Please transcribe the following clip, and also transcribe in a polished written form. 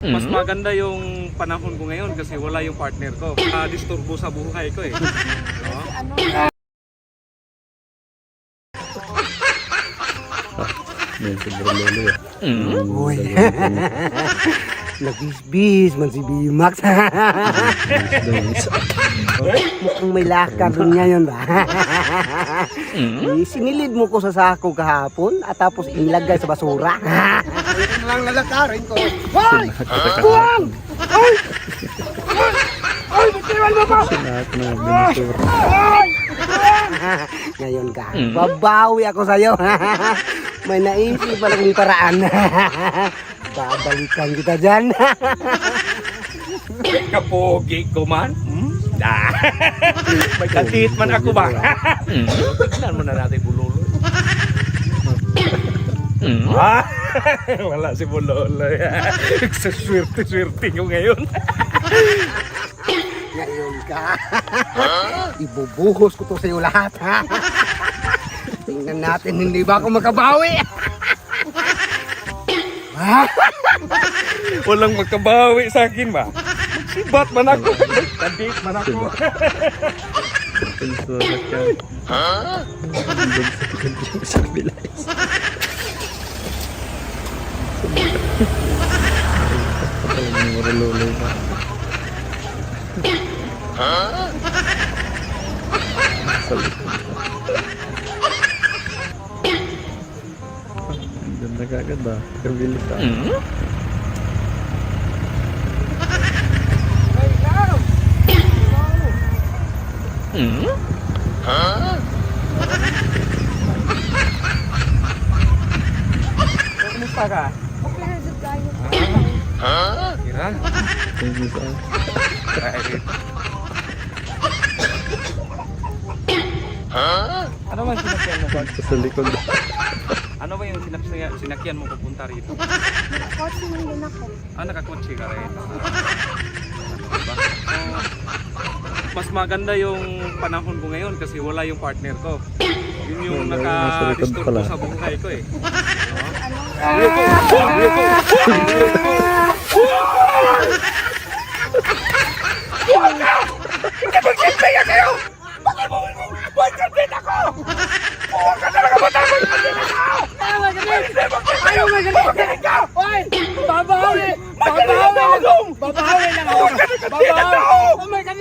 Mas maganda yung panahon ko ngayon kasi wala yung partner ko. Disturbo sa buhay ko eh. No? Yan si Bro Lolo eh. Uy, nagbisbis man si Bimax. Mukhang may lakad rin ngayon ba? Sinilid mo ko sa sako kahapon at tapos inilagay sa basura. Ayun lang lalakarin ko. Hoy! Buwang! Ay! Ay! Bitiwan mo ko! Sinat na binisura. Ngayon ka, babawi ako sa'yo. May naisip pa lang paraan. Babalikan kita dyan. Kapogi ko man. May katit man ako ba? Tignan mo na natin Bulolo. Wala si Bulolo. Sa swerte-swerte nyo ngayon. Ngayon ka. Ibubuhos ko to sa'yo lahat. Tingnan natin, hindi ba ako makabawi? Walang magkabawi sa akin ba? Sibat man ako. Kadit man ako. Binisura ka. Doon sa Bilays. Ang Bro Lolo ba? Sa likod. Doon na kagad ba? Kabili ka. Kumusta ka? Kira? Thank you sir. Ano ba yung sinakyan mo? Sa likod. Ano ba yung sinakyan mo pupunta rito? Nakakotse lang din ako. Nakakotse ka rin. Diba? Mas maganda yung panahon ko ngayon kasi wala yung partner ko. Yun yung naka-disturbo sa buhay ko eh. Babawi lang ako. Babawi. Oh my God.